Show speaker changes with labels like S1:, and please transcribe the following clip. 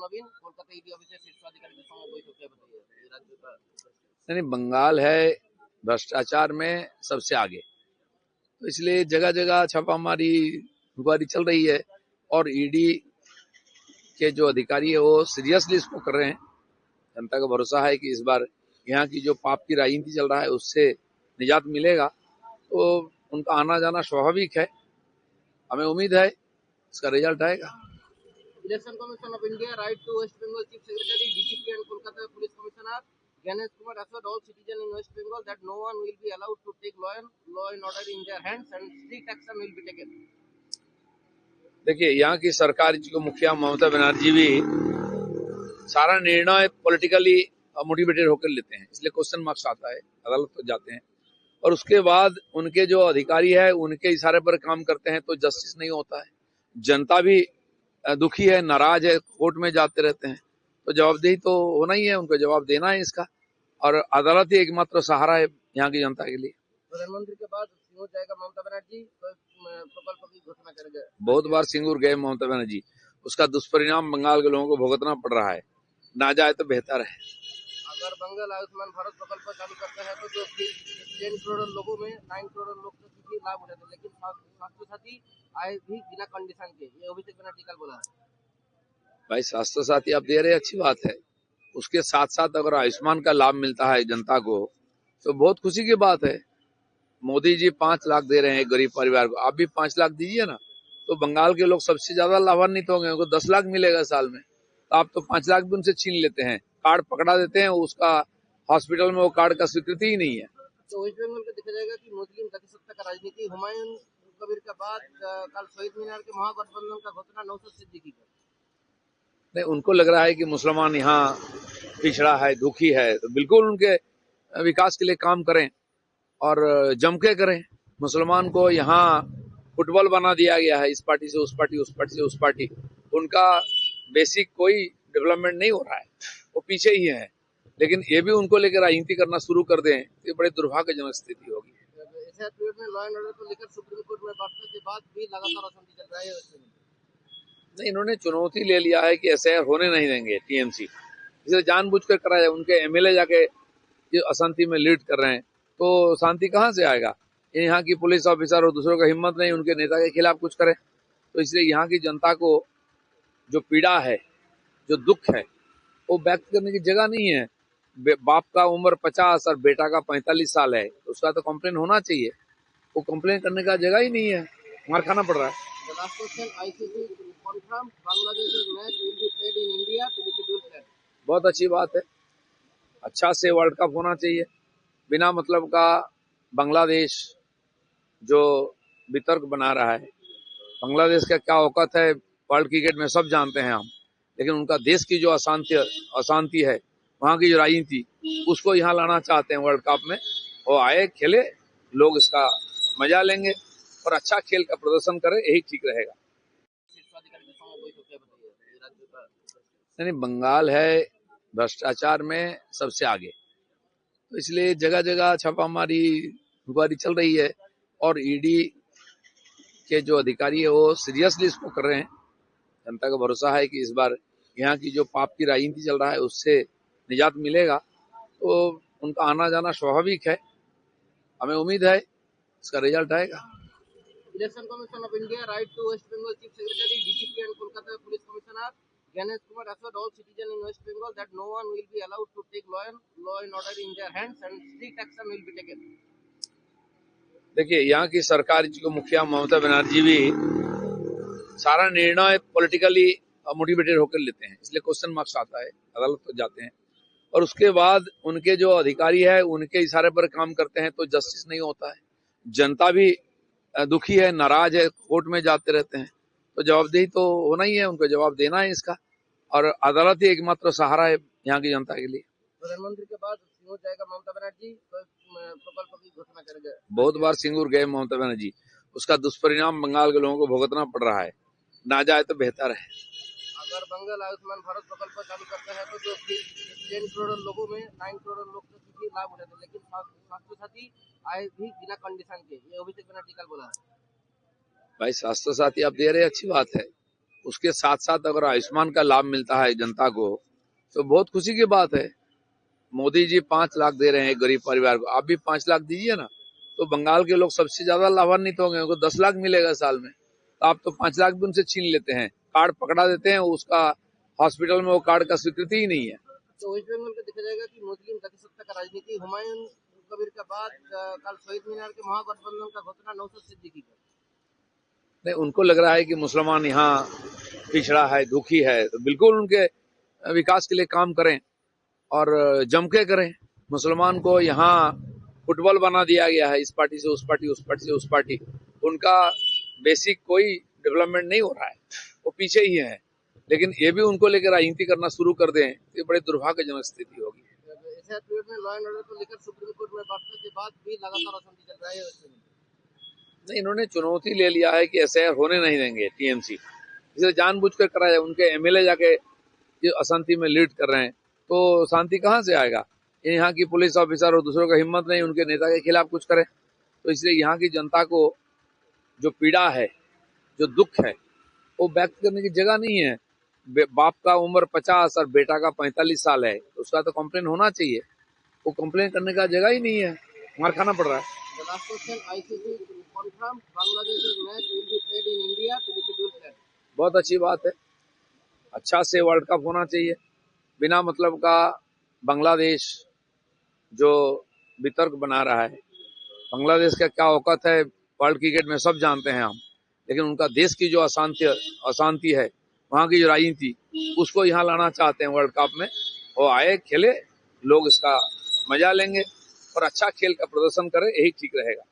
S1: नवीन Kolkata ED office शीर्ष अधिकारियों के संग बैठक बताइए राज्य का।
S2: नहीं, बंगाल है भ्रष्टाचार में सबसे आगे, तो इसलिए जगह जगह छापामारी इंक्वायरी चल रही है और ईडी के जो अधिकारी है वो सीरियसली इसको कर रहे हैं। जनता का भरोसा है कि इस बार यहाँ की जो पाप की राजनीति चल रहा है उससे निजात मिलेगा, तो उनका आना जाना स्वाभाविक है। हमें उम्मीद है इसका रिजल्ट आएगा।
S1: Election commission of India write to West Bengal chief secretary DGP and Kolkata police commissioner Ganesh Kumar assured all citizens in West Bengal that no one will be allowed to take law and order in their hands and strict action will be taken.
S2: देखिए, यहाँ की सरकार को मुखिया ममता बनर्जी भी सारा निर्णय politically motivated होकर लेते हैं, इसलिए क्वेश्चन मार्क्स आता है, अदालत तक जाते हैं और उसके बाद उनके जो अधिकारी है उनके इशारे पर काम करते हैं तो जस्टिस नहीं होता है। जनता भी दुखी है, नाराज है, कोर्ट में जाते रहते हैं, तो जवाबदेही तो होना ही है, उनको जवाब देना है इसका, और अदालत ही एकमात्र सहारा है यहाँ की जनता के लिए।
S1: प्रधानमंत्री के बाद सिंगूर जाएगा ममता बनर्जी, प्रकल्प की घोषणा करेंगे।
S2: बहुत बार सिंगूर गए ममता बनर्जी, उसका दुष्परिणाम बंगाल के लोगों को भुगतना पड़ रहा है, ना जाए तो बेहतर है।
S1: अगर बंगाल आयुष्मान भारत प्रकल्प चालू करते हैं तो जो 10 करोड़ लोगों में 9 करोड़ लोग तो लाभ उठाते हैं, लेकिन स्वास्थ्य साथी आए भी बिना कंडीशन के, ये अभिषेक बनर्जी कल बोला है।
S2: भाई, स्वास्थ्य साथी आप दे रहे, अच्छी बात है, उसके साथ साथ अगर आयुष्मान का लाभ मिलता है जनता को तो बहुत खुशी की बात है। मोदी जी 5 लाख दे रहे हैं गरीब परिवार को, आप भी 5 लाख दीजिए ना, तो बंगाल के लोग सबसे ज्यादा लाभान्वित होंगे, उनको 10 लाख मिलेगा साल में, तो आप तो 5 लाख भी उनसे छीन लेते हैं, कार्ड पकड़ा देते हैं, उसका हॉस्पिटल में वो कार्ड का स्वीकृति ही नहीं है।
S1: तो वेस्ट बंगाल को देखा जाएगा कि मुस्लिम जातिसत्ता का राजनीति, हुमायूं कबीर के बाद कल शहीद मीनार के महागठबंधन का घोषणा नौशाद सिद्दीकी का।
S2: नहीं, उनको लग रहा है कि मुसलमान यहाँ पिछड़ा है, दुखी है, तो बिल्कुल उनके विकास के लिए काम करें और जम के करें। मुसलमान को यहाँ फुटबॉल बना दिया गया है, इस पार्टी से उस पार्टी, उस पार्टी से उस पार्टी, उनका बेसिक कोई डेवलपमेंट नहीं हो रहा है, वो पीछे ही है। लेकिन ये भी उनको लेकर राजनीति करना शुरू कर दें तो बड़े दुर्भाग्यजनक स्थिति होगी।
S1: लॉ एंड ऑर्डर को लेकर सुप्रीम कोर्ट में बात के बाद भी लगातार अशांति चल रहा है।
S2: नहीं, इन्होंने चुनौती ले लिया है कि ऐसे होने नहीं देंगे टीएमसी, इसे जानबूझकर कराया। उनके एमएलए जाके अशांति में लीड कर रहे हैं, तो शांति कहां से आएगा। यहाँ की पुलिस ऑफिसर और दूसरों का हिम्मत नहीं उनके नेता के खिलाफ कुछ करे, तो इसलिए यहाँ की जनता को जो पीड़ा है, जो दुख है, वो व्यक्त करने की जगह नहीं है। बाप का उम्र 50 और बेटा का 45 साल है, तो उसका तो कंप्लेन होना चाहिए, वो कंप्लेन करने का जगह ही नहीं है, मार खाना पड़ रहा है। बहुत अच्छी बात है, अच्छा से वर्ल्ड कप होना चाहिए। बिना मतलब का बांग्लादेश जो वितर्क बना रहा है, बांग्लादेश का क्या औकात है वर्ल्ड क्रिकेट में सब जानते हैं हम, लेकिन उनका देश की जो अशांति है, वहाँ की जो राजनीति, उसको यहाँ लाना चाहते हैं वर्ल्ड कप में। वो आए, खेले, लोग इसका मजा लेंगे और अच्छा खेल का प्रदर्शन करें, यही ठीक रहेगा। नहीं, बंगाल है भ्रष्टाचार में सबसे आगे, तो इसलिए जगह जगह छापामारी इंक्वायरी चल रही है और ईडी के जो अधिकारी है वो सीरियसली इसको कर रहे हैं। जनता का भरोसा है कि इस बार यहाँ की जो पाप की राजनीति चल रहा है उससे निजात मिलेगा, तो उनका आना जाना स्वाभाविक है। हमें उम्मीद है इसका रिजल्ट आएगा।
S1: Election commission of India write to West Bengal chief secretary DGP and Kolkata police commissioner Ganesh Kumar assured all citizens in West Bengal that no one will be allowed to take law and order in their hands and strict action will be taken.
S2: देखिए, यहाँ की सरकार को मुखिया ममता बनर्जी भी सारा निर्णय politically motivated होकर लेते हैं, इसलिए क्वेश्चन मार्क्स आता है, अदालत तक जाते हैं और उसके बाद उनके जो अधिकारी है उनके इशारे पर काम करते हैं तो जस्टिस नहीं होता है। जनता भी दुखी है, नाराज है, कोर्ट में जाते रहते हैं, तो जवाबदेही तो होना ही है, उनको जवाब देना है इसका, और अदालत ही एकमात्र सहारा है यहाँ की जनता के लिए।
S1: प्रधानमंत्री के बाद सिंगूर जाएगा ममता बनर्जी, प्रकल्प की घोषणा करेंगे।
S2: बहुत बार सिंगूर गए ममता बनर्जी, उसका दुष्परिणाम बंगाल के लोगों को भुगतना पड़ रहा है, ना जाए तो बेहतर है।
S1: अगर बंगाल आयुष्मान भारत प्रकल्प चालू करते हैं तो जो 10 करोड़ लोगों में 9 करोड़ लोग तो लाभ उठाते हैं, लेकिन स्वास्थ्य साथी आए भी बिना कंडीशन के, ये अभिषेक बनर्जी कल बोला है।
S2: भाई, स्वास्थ्य साथी आप दे रहे, अच्छी बात है, उसके साथ साथ अगर आयुष्मान का लाभ मिलता है जनता को तो बहुत खुशी की बात है। मोदी जी 5 लाख दे रहे हैं एक गरीब परिवार को, आप भी 5 लाख दीजिए ना, तो बंगाल के लोग सबसे ज्यादा लाभान्वित होंगे, उनको 10 लाख मिलेगा साल में। तो आप तो 5 लाख भी उनसे छीन लेते हैं, कार्ड पकड़ा देते हैं, उसका हॉस्पिटल में वो कार्ड का स्वीकृति ही नहीं है।
S1: तो वेस्ट बंगाल का देखा जाएगा कि मुस्लिम जातिसत्ता का राजनीति हुमायूं कबीर के बाद कल शहीद मीनार के महागठबंधन का घोषणा नौशाद सिद्दीकी का।
S2: नहीं, उनको लग रहा है कि मुसलमान यहाँ पिछड़ा है, दुखी है, तो बिल्कुल उनके विकास के लिए काम करें और जम के करें। मुसलमान को यहाँ फुटबॉल बना दिया गया है, इस पार्टी से उस पार्टी, उस पार्टी से उस पार्टी। उनका बेसिक कोई डेवलपमेंट नहीं हो रहा है, वो पीछे ही है। लेकिन ये भी उनको लेकर राजनीति करना शुरू कर दें तो बड़ी दुर्भाग्यजनक स्थिति होगी।
S1: ऐसे पीरियड में लॉ एंड ऑर्डर को लेकर सुप्रीम कोर्ट में बात के बाद भी लगातार अशांति चल रहा है।
S2: नहीं, इन्होंने चुनौती ले लिया है कि ऐसे होने नहीं देंगे टीएमसी, इसे जानबूझकर कराया। उनके एमएलए जाके अशांति में लीड कर रहे हैं, तो शांति कहाँ से आएगा। यहाँ की पुलिस ऑफिसर और दूसरों का हिम्मत नहीं उनके नेता के खिलाफ कुछ करे, तो इसलिए यहाँ की जनता को जो पीड़ा है, जो दुख है, वो व्यक्त करने की जगह नहीं है। बाप का उम्र 50 और बेटा का 45 साल है, तो उसका तो कंप्लेन होना चाहिए, वो कंप्लेन करने का जगह ही नहीं है, मार खाना पड़ रहा है। बहुत अच्छी बात है, अच्छा से वर्ल्ड कप होना चाहिए। बिना मतलब का बांग्लादेश जो वितर्क बना रहा है, बांग्लादेश का क्या औकात है वर्ल्ड क्रिकेट में सब जानते हैं हम, लेकिन उनका देश की जो अशांति है, वहाँ की जो राजनीति, उसको यहाँ लाना चाहते हैं वर्ल्ड कप में। वो आए, खेले, लोग इसका मजा लेंगे और अच्छा खेल का प्रदर्शन करें, यही ठीक रहेगा।